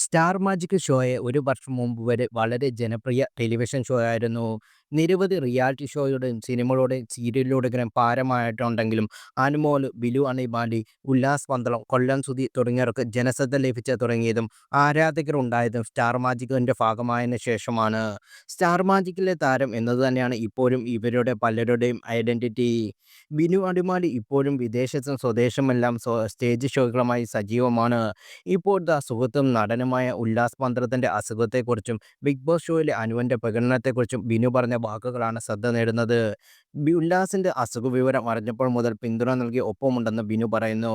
Star magic ഷോയെ ഒരു വർഷം മുമ്പ് വരെ വളരെ ജനപ്രിയ ടെലിവിഷൻ ഷോ ആയിരുന്നു. നിരവധി റിയാലിറ്റി ഷോയുടെയും സിനിമകളുടെയും സീരിയലുകളുടെയും പാരമായിട്ടുണ്ടെങ്കിലും അനുമോൾ, ബിലു അണിമാലി, ഉല്ലാസ് പന്തളം, കൊല്ലം സുധി തുടങ്ങിയവർക്ക് ജനശ്രദ്ധ ലഭിച്ചു തുടങ്ങിയതും ആരാധകരുണ്ടായതും സ്റ്റാർ മാജിക്കിന്റെ ഭാഗമായതിനു ശേഷമാണ്. സ്റ്റാർ മാജിക്കിലെ താരം എന്നത് തന്നെയാണ് ഇപ്പോഴും ഇവരുടെ പലരുടെയും ഐഡന്റിറ്റി. ബിനു അടിമാലി ഇപ്പോഴും വിദേശത്തും സ്വദേശമെല്ലാം സ്റ്റേജ് ഷോകളുമായി സജീവമാണ്. ഇപ്പോൾ ദാ സുഹൃത്തും നടനുമായ ഉല്ലാസ് പന്ത്രണ്ടിന്റെ അസുഖത്തെക്കുറിച്ചും ബിഗ് ബോസ് ഷോയിലെ അനുവിന്റെ പ്രകടനത്തെക്കുറിച്ചും ബിനു പറഞ്ഞ വാക്കുകളാണ് ശ്രദ്ധ നേടുന്നത്. ഉല്ലാസിന്റെ അസുഖ വിവരം അറിഞ്ഞപ്പോൾ മുതൽ പിന്തുണ നൽകി ഒപ്പമുണ്ടെന്ന് ബിനു പറയുന്നു.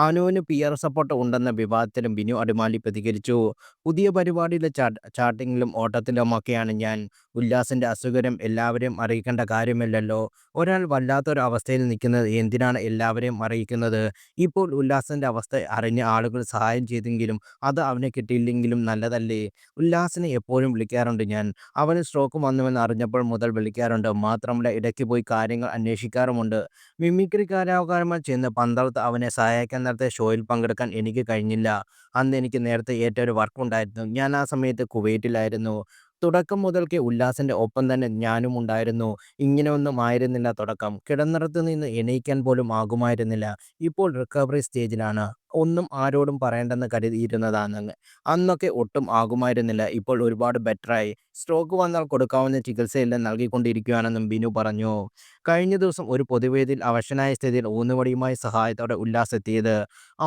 അനുവിന് PR സപ്പോർട്ട് ഉണ്ടെന്ന വിവാദത്തിലും ബിനു അടിമാലി പ്രതികരിച്ചു. പുതിയ പരിപാടിയിലെ ചാട്ടിങ്ങിലും ഓട്ടത്തിലുമൊക്കെയാണ് ഞാൻ. ഉല്ലാസിന്റെ അസുഖം എല്ലാവരെയും അറിയിക്കേണ്ട കാര്യമില്ലല്ലോ. ഒരാൾ വല്ലാത്തൊരു അവസ്ഥയിൽ നിൽക്കുന്നത് എന്തിനാണ് എല്ലാവരെയും അറിയിക്കുന്നത്? ഇപ്പോൾ ഉല്ലാസിന്റെ അവസ്ഥ അറിഞ്ഞ ആളുകൾ സഹായം ചെയ്തെങ്കിലും അത് അവന് കിട്ടിയില്ലെങ്കിലും നല്ലതല്ലേ? ഉല്ലാസിനെ എപ്പോഴും വിളിക്കാറുണ്ട് ഞാൻ. അവന് സ്ട്രോക്ക് വന്നുവെന്ന് അറിഞ്ഞപ്പോൾ മുതൽ വിളിക്കാറുണ്ട്. മാത്രമല്ല ഇടയ്ക്ക് പോയി കാര്യങ്ങൾ അന്വേഷിക്കാറുമുണ്ട്. മിമിക്രി കലാകാരന്മാർ ചെന്ന് പന്തളത്ത് അവനെ സഹായിക്കാൻ നടത്തിയ ഷോയിൽ പങ്കെടുക്കാൻ എനിക്ക് കഴിഞ്ഞില്ല. അന്ന് എനിക്ക് നേരത്തെ ഏറ്റ ഒരു വർക്കുണ്ടായിരുന്നു. ഞാൻ ആ സമയത്ത് കുവൈറ്റിലായിരുന്നു. തുടക്കം മുതൽക്കേ ഉല്ലാസിന്റെ ഒപ്പം തന്നെ ഞാനും ഉണ്ടായിരുന്നു. ഇങ്ങനെയൊന്നും ആയിരുന്നില്ല തുടക്കം. കിടന്നിടത്ത് നിന്ന് എണീക്കാൻ പോലും ആകുമായിരുന്നില്ല. ഇപ്പോൾ റിക്കവറി സ്റ്റേജിലാണ്. ഒന്നും ആരോടും പറയണ്ടെന്ന് കരുതിയിരുന്നതാണെന്ന്. അന്നൊക്കെ ഒട്ടും ആകുമായിരുന്നില്ല. ഇപ്പോൾ ഒരുപാട് ബെറ്ററായി. സ്ട്രോക്ക് വന്നാൽ കൊടുക്കാവുന്ന ചികിത്സയെല്ലാം നൽകിക്കൊണ്ടിരിക്കുകയാണെന്നും ബിനു പറഞ്ഞു. കഴിഞ്ഞ ദിവസം ഒരു പൊതുവേദിയിൽ അവശനായ സ്ഥിതിയിൽ ഊന്നുവടിയുമായി സഹായത്തോടെ ഉല്ലാസ് എത്തിയത്.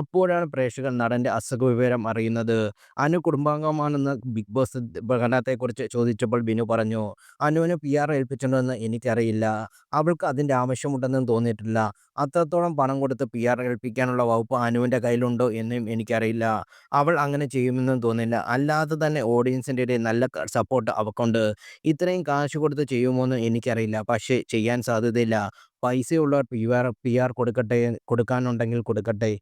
അപ്പോഴാണ് പ്രേക്ഷകർ നടന്റെ അസുഖവിവരം അറിയുന്നത്. അനു കുടുംബാംഗമാണെന്ന് ബിഗ് ബോസ് പ്രകടനത്തെക്കുറിച്ച് ചോദിച്ചപ്പോൾ ബിനു പറഞ്ഞു, അനുവിന് PR ഏൽപ്പിച്ചിട്ടുണ്ടെന്ന് എനിക്കറിയില്ല. അവൾക്ക് അതിൻ്റെ ആവശ്യമുണ്ടെന്നും തോന്നിയിട്ടില്ല. അത്രത്തോളം പണം കൊടുത്ത് PR ഏൽപ്പിക്കാനുള്ള വകുപ്പ് അനുവിൻ്റെ കയ്യിലുണ്ടോ എന്നും എനിക്കറിയില്ല. അവൾ അങ്ങനെ ചെയ്യുമെന്നും തോന്നില്ല. അല്ലാതെ തന്നെ ഓഡിയൻസിൻ്റെ ഇടയിൽ നല്ല സപ്പോർട്ട് അവൾക്കുണ്ട്. ഇത്രയും കാശ് കൊടുത്ത് ചെയ്യുമോന്ന് എനിക്കറിയില്ല. പക്ഷേ ചെയ്യാൻ സാധ്യതയില്ല. പൈസയുള്ളവർ PR കൊടുക്കട്ടെ, കൊടുക്കാനുണ്ടെങ്കിൽ കൊടുക്കട്ടെ.